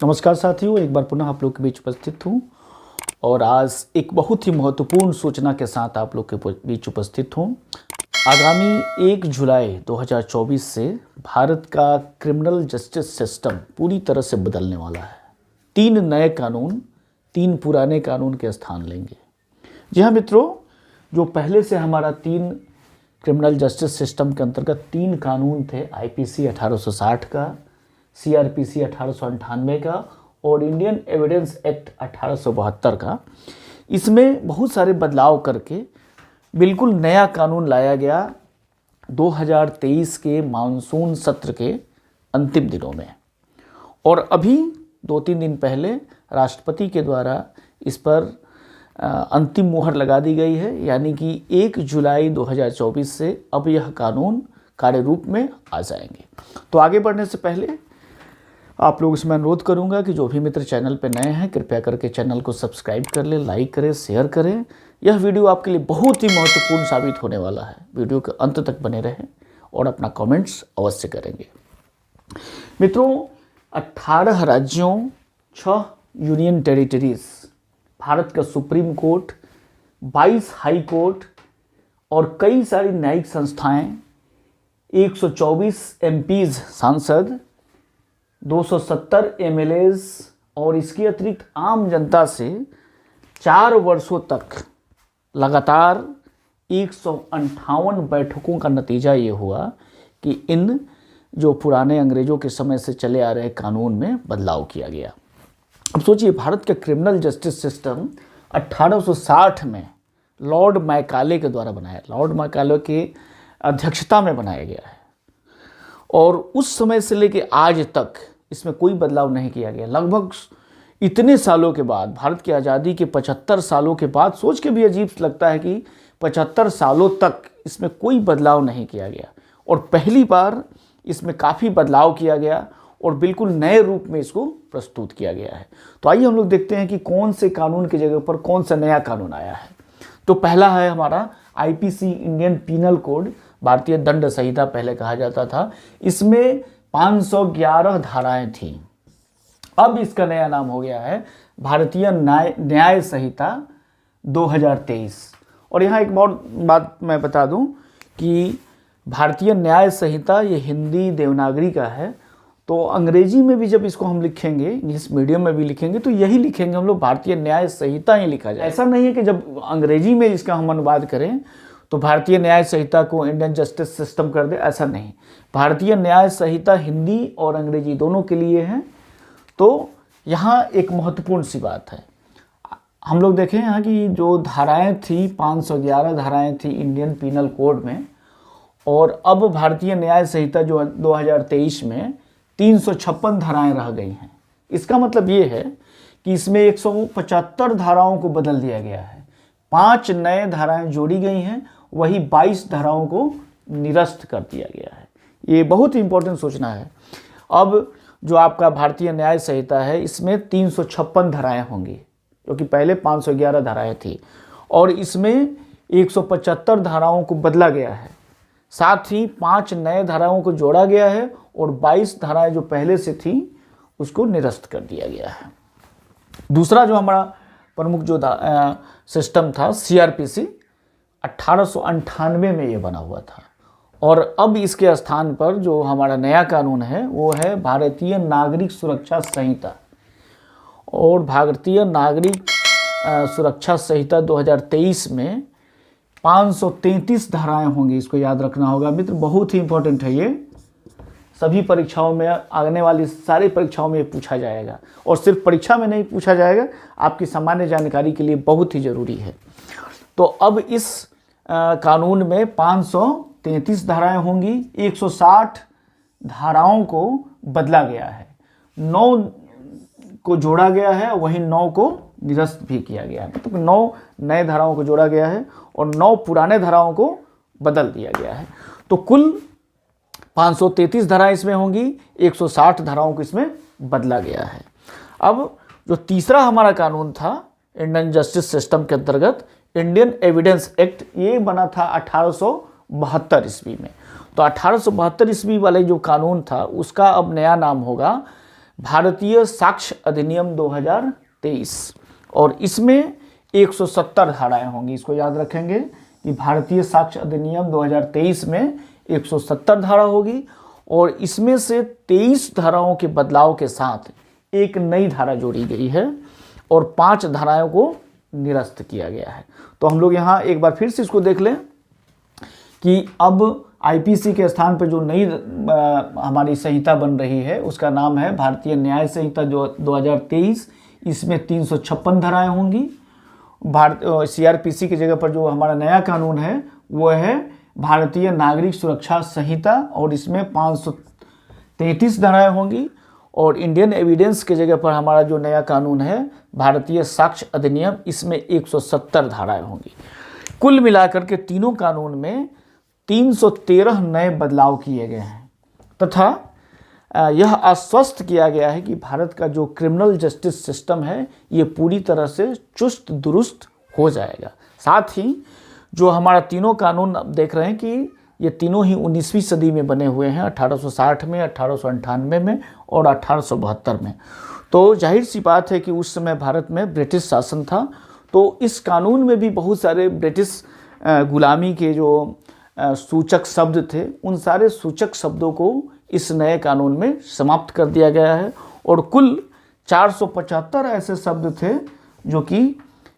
नमस्कार साथियों, एक बार पुनः आप लोग के बीच उपस्थित हूँ और आज एक बहुत ही महत्वपूर्ण सूचना के साथ आप लोग के बीच उपस्थित हूँ। आगामी 1 जुलाई 2024 से भारत का क्रिमिनल जस्टिस सिस्टम पूरी तरह से बदलने वाला है। 3 नए कानून 3 पुराने कानून के स्थान लेंगे। जी हाँ मित्रों, जो पहले से हमारा 3 क्रिमिनल जस्टिस सिस्टम के अंतर्गत 3 कानून थे, आईपीसी 1860 का, सीआरपीसी 1898 का और इंडियन एविडेंस एक्ट 1872 का, इसमें बहुत सारे बदलाव करके बिल्कुल नया कानून लाया गया 2023 के मानसून सत्र के अंतिम दिनों में। और अभी 2-3 दिन पहले राष्ट्रपति के द्वारा इस पर अंतिम मुहर लगा दी गई है, यानी कि 1 जुलाई 2024 से अब यह कानून कार्य रूप में आ जाएंगे। तो आगे बढ़ने से पहले आप लोगों से मैं अनुरोध करूंगा कि जो भी मित्र चैनल पर नए हैं कृपया करके चैनल को सब्सक्राइब कर लें, लाइक करें, शेयर करें। यह वीडियो आपके लिए बहुत ही महत्वपूर्ण साबित होने वाला है। वीडियो के अंत तक बने रहें और अपना कमेंट्स अवश्य करेंगे। मित्रों, 18 राज्यों, 6 यूनियन टेरिटरीज, भारत का सुप्रीम कोर्ट, 22 हाई कोर्ट और कई सारी न्यायिक संस्थाएं, 124 एमपीज सांसद, 270 एमएलएज और इसके अतिरिक्त आम जनता से 4 वर्षों तक लगातार 158 बैठकों का नतीजा ये हुआ कि इन जो पुराने अंग्रेज़ों के समय से चले आ रहे कानून में बदलाव किया गया। अब सोचिए, भारत का क्रिमिनल जस्टिस सिस्टम 1860 में लॉर्ड मैकाले के द्वारा बनाया, लॉर्ड मैकाले की अध्यक्षता में बनाया गया है और उस समय से लेके आज तक इसमें कोई बदलाव नहीं किया गया। लगभग इतने सालों के बाद, भारत की आज़ादी के 75 सालों के बाद, सोच के भी अजीब लगता है कि 75 सालों तक इसमें कोई बदलाव नहीं किया गया और पहली बार इसमें काफ़ी बदलाव किया गया और बिल्कुल नए रूप में इसको प्रस्तुत किया गया है। तो आइए हम लोग देखते हैं कि कौन से कानून की जगह पर कौन सा नया कानून आया है। तो पहला है हमारा आईपीसी, इंडियन पीनल कोड, भारतीय दंड संहिता पहले कहा जाता था। इसमें 511 धाराएं थीं। अब इसका नया नाम हो गया है भारतीय न्याय संहिता 2023। और यहाँ एक और बात मैं बता दूं कि भारतीय न्याय संहिता ये हिंदी देवनागरी का है, तो अंग्रेजी में भी जब इसको हम लिखेंगे, इंग्लिश मीडियम में भी लिखेंगे, तो यही लिखेंगे हम लोग, भारतीय न्याय संहिता ही लिखा जाए। ऐसा नहीं है कि जब अंग्रेजी में इसका हम अनुवाद करें तो भारतीय न्याय संहिता को इंडियन जस्टिस सिस्टम कर दे, ऐसा नहीं। भारतीय न्याय संहिता हिंदी और अंग्रेजी दोनों के लिए है। तो यहाँ एक महत्वपूर्ण सी बात है, हम लोग देखें यहाँ की जो धाराएं थी, 511 धाराएं थी इंडियन पीनल कोड में, और अब भारतीय न्याय संहिता जो 2023 में 356 धाराएं रह गई हैं। इसका मतलब ये है कि इसमें 175 धाराओं को बदल दिया गया है, 5 नए धाराएं जोड़ी गई हैं, वही 22 धाराओं को निरस्त कर दिया गया है। ये बहुत ही इंपॉर्टेंट सूचना है। अब जो आपका भारतीय न्याय संहिता है इसमें 356 धाराएं होंगी, क्योंकि पहले 511 धाराएं थी, और इसमें 175 धाराओं को बदला गया है। साथ ही 5 नए धाराओं को जोड़ा गया है और 22 धाराएं जो पहले से थी उसको निरस्त कर दिया गया है। दूसरा जो हमारा प्रमुख जो सिस्टम था, सीआरपीसी, 1898 में ये बना हुआ था, और अब इसके स्थान पर जो हमारा नया कानून है वो है भारतीय नागरिक सुरक्षा संहिता। और भारतीय नागरिक सुरक्षा संहिता 2023 में 533 धाराएं होंगी। इसको याद रखना होगा मित्र, बहुत ही इंपॉर्टेंट है ये। सभी परीक्षाओं में, आने वाली सारी परीक्षाओं में पूछा जाएगा, और सिर्फ परीक्षा में नहीं पूछा जाएगा, आपकी सामान्य जानकारी के लिए बहुत ही ज़रूरी है। तो अब इस कानून में 533 धाराएं होंगी, 160 धाराओं को बदला गया है, 9 को जोड़ा गया है, वहीं 9 को निरस्त भी किया गया है। मतलब 9 नए धाराओं को जोड़ा गया है और 9 पुराने धाराओं को बदल दिया गया है। तो कुल 533 धाराएं इसमें होंगी, 160 धाराओं को इसमें बदला गया है। अब जो तीसरा हमारा कानून था इंडियन जस्टिस सिस्टम के अंतर्गत, इंडियन एविडेंस एक्ट, ये बना था 1872 ईस्वी में। तो 1872 ईस्वी वाले जो कानून था उसका अब नया नाम होगा भारतीय साक्ष्य अधिनियम 2023 और इसमें 170 धाराएं होंगी। इसको याद रखेंगे कि भारतीय साक्ष्य अधिनियम 2023 में 170 धारा होगी और इसमें से 23 धाराओं के बदलाव के साथ एक नई धारा जोड़ी गई है और 5 धाराओं को निरस्त किया गया है। तो हम लोग यहाँ एक बार फिर से इसको देख लें कि अब आईपीसी के स्थान पर जो नई हमारी संहिता बन रही है उसका नाम है भारतीय न्याय संहिता जो 2023। इसमें 356 धाराएं होंगी। सीआरपीसी की जगह पर जो हमारा नया कानून है वो है भारतीय नागरिक सुरक्षा संहिता और इसमें 533 धाराएं होंगी। और इंडियन एविडेंस की जगह पर हमारा जो नया कानून है भारतीय साक्ष्य अधिनियम, इसमें 170 धाराएं होंगी। कुल मिलाकर के तीनों कानून में 313 नए बदलाव किए गए हैं तथा यह आश्वस्त किया गया है कि भारत का जो क्रिमिनल जस्टिस सिस्टम है ये पूरी तरह से चुस्त दुरुस्त हो जाएगा। साथ ही जो हमारा तीनों कानून अब देख रहे हैं कि ये तीनों ही 19वीं सदी में बने हुए हैं, 1860 में, 1898 में और 1872 में। तो जाहिर सी बात है कि उस समय भारत में ब्रिटिश शासन था, तो इस कानून में भी बहुत सारे ब्रिटिश गुलामी के जो सूचक शब्द थे उन सारे सूचक शब्दों को इस नए कानून में समाप्त कर दिया गया है और कुल 475 ऐसे शब्द थे जो कि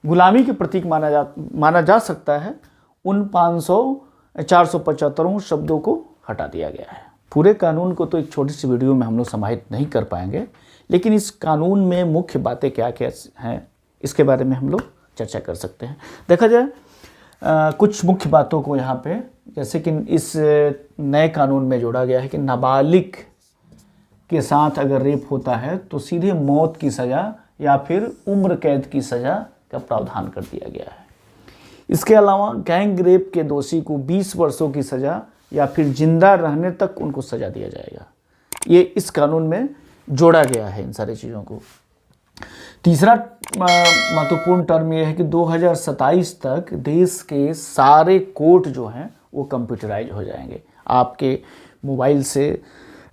गुलामी के प्रतीक माना जा सकता है। उन 475 शब्दों को हटा दिया गया है। पूरे कानून को तो एक छोटी सी वीडियो में हम लोग समाहित नहीं कर पाएंगे, लेकिन इस कानून में मुख्य बातें क्या क्या हैं इसके बारे में हम लोग चर्चा कर सकते हैं। देखा जाए कुछ मुख्य बातों को यहाँ पे, जैसे कि इस नए कानून में जोड़ा गया है कि नाबालिग के साथ अगर रेप होता है तो सीधे मौत की सज़ा या फिर उम्र कैद की सज़ा का प्रावधान कर दिया गया है। इसके अलावा गैंग रेप के दोषी को 20 वर्षों की सज़ा या फिर जिंदा रहने तक उनको सज़ा दिया जाएगा। ये इस कानून में जोड़ा गया है इन सारी चीज़ों को। तीसरा महत्वपूर्ण टर्म यह है कि 2027 तक देश के सारे कोर्ट जो हैं वो कंप्यूटराइज हो जाएंगे। आपके मोबाइल से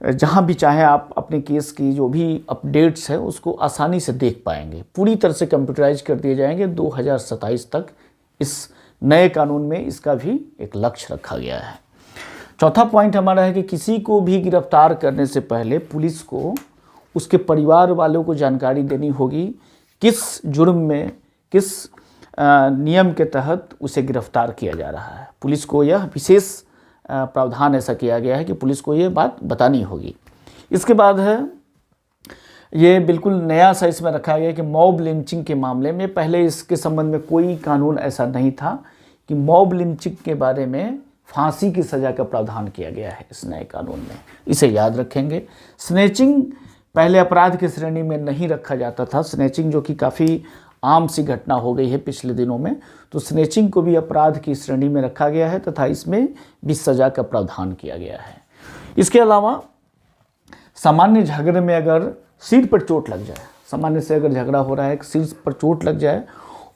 जहाँ भी चाहे आप अपने केस की जो भी अपडेट्स है उसको आसानी से देख पाएंगे। पूरी तरह से कंप्यूटराइज कर दिए जाएंगे 2027 तक। इस नए कानून में इसका भी एक लक्ष्य रखा गया है। चौथा पॉइंट हमारा है कि किसी को भी गिरफ्तार करने से पहले पुलिस को उसके परिवार वालों को जानकारी देनी होगी किस जुर्म में, किस नियम के तहत उसे गिरफ्तार किया जा रहा है। पुलिस को यह विशेष प्रावधान ऐसा किया गया है कि पुलिस को ये बात बतानी होगी। इसके बाद है ये बिल्कुल नया सा इसमें रखा गया है कि मॉब लिंचिंग के मामले में, पहले इसके संबंध में कोई कानून ऐसा नहीं था कि मॉब लिंचिंग के बारे में फांसी की सज़ा का प्रावधान किया गया है इस नए कानून में। इसे याद रखेंगे। स्नैचिंग पहले अपराध की श्रेणी में नहीं रखा जाता था। स्नैचिंग जो कि काफ़ी आम सी घटना हो गई है पिछले दिनों में, तो स्नैचिंग को भी अपराध की श्रेणी में रखा गया है तथा इसमें भी सज़ा का प्रावधान किया गया है। इसके अलावा सामान्य झगड़े में अगर सिर पर चोट लग जाए, सामान्य से अगर झगड़ा हो रहा है, सिर पर चोट लग जाए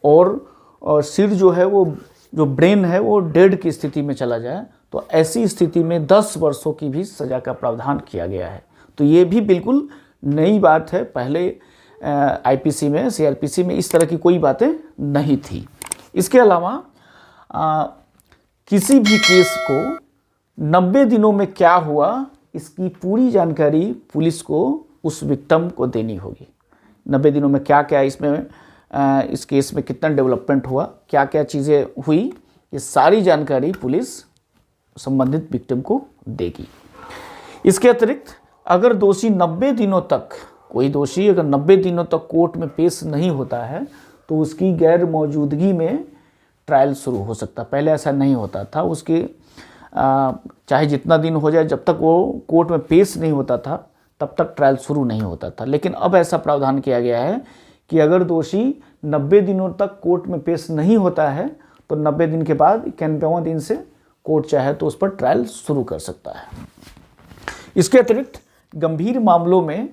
और सिर जो है वो जो ब्रेन है वो डेड की स्थिति में चला जाए, तो ऐसी स्थिति में 10 वर्षों की भी सज़ा का प्रावधान किया गया है। तो ये भी बिल्कुल नई बात है। पहले आईपीसी में, सीआरपीसी में इस तरह की कोई बातें नहीं थी। इसके अलावा किसी भी केस को 90 दिनों में क्या हुआ इसकी पूरी जानकारी पुलिस को उस विक्टिम को देनी होगी। 90 दिनों में क्या क्या इसमें इस केस में कितना डेवलपमेंट हुआ, क्या क्या चीज़ें हुई, ये सारी जानकारी पुलिस संबंधित विक्टिम को देगी। इसके अतिरिक्त अगर दोषी 90 दिनों तक, कोई दोषी अगर 90 दिनों तक कोर्ट में पेश नहीं होता है तो उसकी गैर मौजूदगी में ट्रायल शुरू हो सकता। पहले ऐसा नहीं होता था। उसके चाहे जितना दिन हो जाए, जब तक वो कोर्ट में पेश नहीं होता था तब तक ट्रायल शुरू नहीं होता था। लेकिन अब ऐसा प्रावधान किया गया है कि अगर दोषी 90 दिनों तक कोर्ट में पेश नहीं होता है तो 90 दिन के बाद 91वें दिन से कोर्ट चाहे तो उस पर ट्रायल शुरू कर सकता है। इसके अतिरिक्त गंभीर मामलों में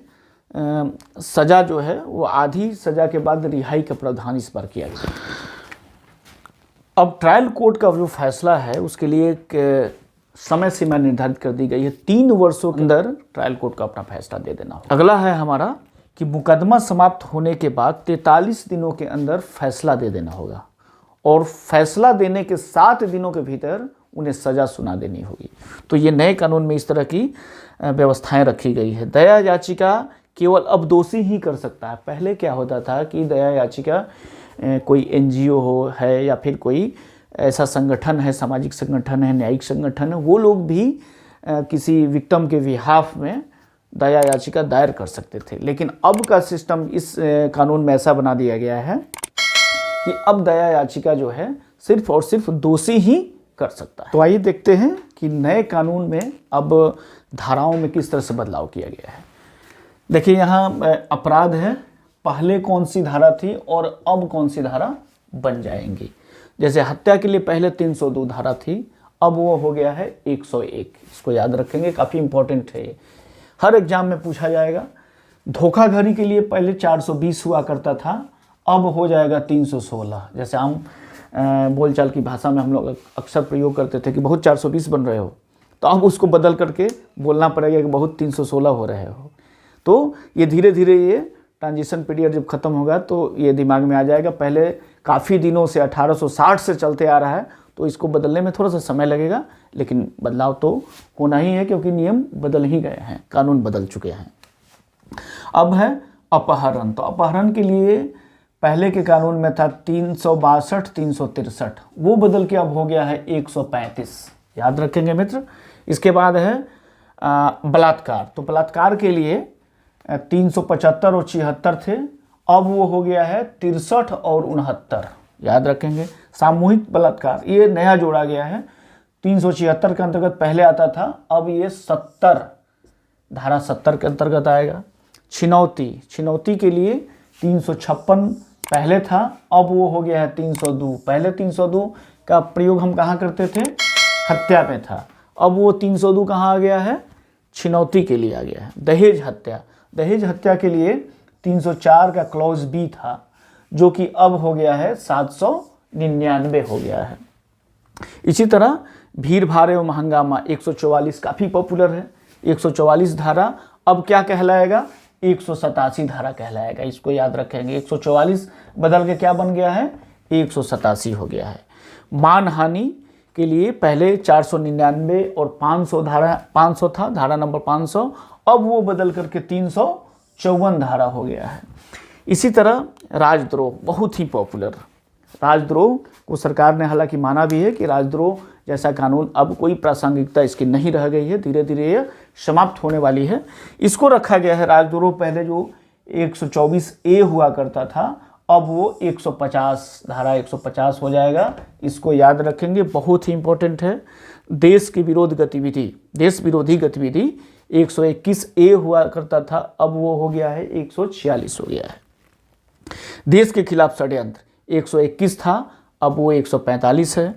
सज़ा जो है वो आधी सज़ा के बाद रिहाई का प्रावधान इस बार किया गया। अब ट्रायल कोर्ट का जो फैसला है उसके लिए एक समय सीमा निर्धारित कर दी गई है, 3 वर्षों के अंदर ट्रायल कोर्ट का अपना फैसला दे देना होगा। अगला है हमारा कि मुकदमा समाप्त होने के बाद 43 दिनों के अंदर फैसला दे देना होगा और फैसला देने के 7 दिनों के भीतर उन्हें सज़ा सुना देनी होगी। तो ये नए कानून में इस तरह की व्यवस्थाएं रखी गई है। दया याचिका केवल अब दोषी ही कर सकता है। पहले क्या होता था कि दया याचिका कोई NGO हो है या फिर कोई ऐसा संगठन है, सामाजिक संगठन है, न्यायिक संगठन है, वो लोग भी किसी विक्टिम के बिहाफ में दया याचिका दायर कर सकते थे। लेकिन अब का सिस्टम इस कानून में ऐसा बना दिया गया है कि अब दया याचिका जो है सिर्फ और सिर्फ दोषी ही कर सकता है। तो आइए देखते हैं कि नए कानून में अब धाराओं में किस तरह से बदलाव किया गया है। देखिए यहाँ अपराध है, पहले कौन सी धारा थी और अब कौन सी धारा बन जाएंगी। जैसे हत्या के लिए पहले 302 धारा थी, अब वो हो गया है 101। इसको याद रखेंगे, काफ़ी इंपॉर्टेंट है ये, हर एग्जाम में पूछा जाएगा। धोखाधड़ी के लिए पहले 420 हुआ करता था, अब हो जाएगा 316। जैसे हम बोलचाल की भाषा में हम लोग अक्सर प्रयोग करते थे कि बहुत 420 बन रहे हो, तो अब उसको बदल करके बोलना पड़ेगा कि बहुत 316 हो रहे हो। तो ये धीरे धीरे ये ट्रांजिशन पीरियड जब ख़त्म होगा तो ये दिमाग में आ जाएगा। पहले काफ़ी दिनों से 1860 से चलते आ रहा है, तो इसको बदलने में थोड़ा सा समय लगेगा, लेकिन बदलाव तो होना ही है क्योंकि नियम बदल ही गए हैं, कानून बदल चुके हैं। अब है अपहरण। तो अपहरण के लिए पहले के कानून में था 362, 363, वो बदल के अब हो गया है 135। याद रखेंगे मित्र। इसके बाद है बलात्कार। तो बलात्कार के लिए 375 और 76 थे, अब वो हो गया है 63 और 69। याद रखेंगे। सामूहिक बलात्कार ये नया जोड़ा गया है, 376 के अंतर्गत पहले आता था, अब ये 70 धारा 70 के अंतर्गत आएगा। छिनौती के लिए 356 पहले था, अब वो हो गया है 302। पहले 302 का प्रयोग हम कहाँ करते थे? हत्या में था, अब वो 302 कहाँ आ गया है? छिनौती के लिए आ गया है। दहेज हत्या के लिए 304 का क्लॉज बी था, जो कि अब हो गया है 799 हो गया है। इसी तरह भीड़ भाड़ एवं हंगामा 144 काफ़ी पॉपुलर है। 144 धारा अब क्या कहलाएगा? 187 धारा कहलाएगा। इसको याद रखेंगे। 144 बदल के क्या बन गया है? 187 हो गया है। मानहानि के लिए पहले 499 और 500 था, धारा नंबर 500, अब वो बदल करके 354 धारा हो गया है। इसी तरह राजद्रोह बहुत ही पॉपुलर। राजद्रोह को सरकार ने हालांकि माना भी है कि राजद्रोह जैसा कानून अब कोई प्रासंगिकता इसकी नहीं रह गई है, धीरे धीरे ये समाप्त होने वाली है। इसको रखा गया है। राजद्रोह पहले जो 124A हुआ करता था, अब वो 150 धारा 150 हो जाएगा। इसको याद रखेंगे, बहुत ही इंपॉर्टेंट है। देश विरोधी गतिविधि 121A हुआ करता था, अब वो हो गया है 146 हो गया है। देश के खिलाफ षड्यंत्र 121 था, अब वो 145 है।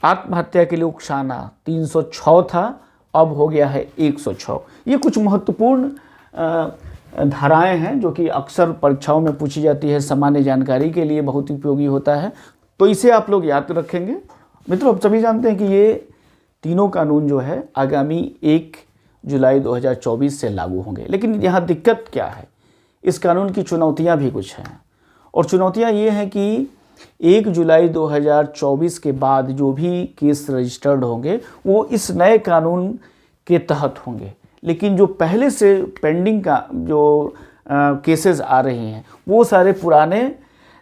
आत्महत्या के लिए उकसाना 306 था, अब हो गया है 106। ये कुछ महत्वपूर्ण धाराएं हैं जो कि अक्सर परीक्षाओं में पूछी जाती है, सामान्य जानकारी के लिए बहुत उपयोगी होता है, तो इसे आप लोग याद रखेंगे। मित्रों, आप सभी जानते हैं कि ये तीनों कानून जो है आगामी 1 जुलाई 2024 से लागू होंगे। लेकिन यहाँ दिक्कत क्या है? इस कानून की चुनौतियाँ भी कुछ हैं, और चुनौतियाँ ये हैं कि 1 जुलाई 2024 के बाद जो भी केस रजिस्टर्ड होंगे वो इस नए कानून के तहत होंगे, लेकिन जो पहले से पेंडिंग का जो केसेस आ रही हैं वो सारे पुराने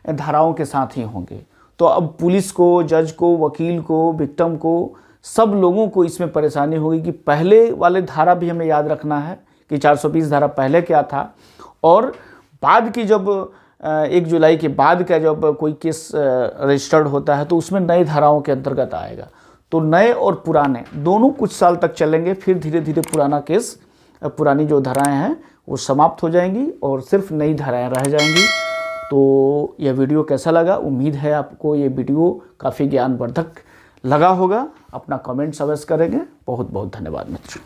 धाराओं के साथ ही होंगे। तो अब पुलिस को, जज को, वकील को, विक्टिम को, सब लोगों को इसमें परेशानी होगी कि पहले वाले धारा भी हमें याद रखना है कि 420 धारा पहले क्या था, और बाद की जब 1 जुलाई के बाद का जब कोई केस रजिस्टर्ड होता है तो उसमें नई धाराओं के अंतर्गत आएगा। तो नए और पुराने दोनों कुछ साल तक चलेंगे, फिर धीरे धीरे पुरानी जो धाराएं हैं वो समाप्त हो जाएंगी और सिर्फ नई धाराएं रह जाएंगी। तो यह वीडियो कैसा लगा? उम्मीद है आपको ये वीडियो काफ़ी ज्ञानवर्धक लगा होगा। अपना कमेंट्स अवश्य करेंगे। बहुत बहुत धन्यवाद मित्र।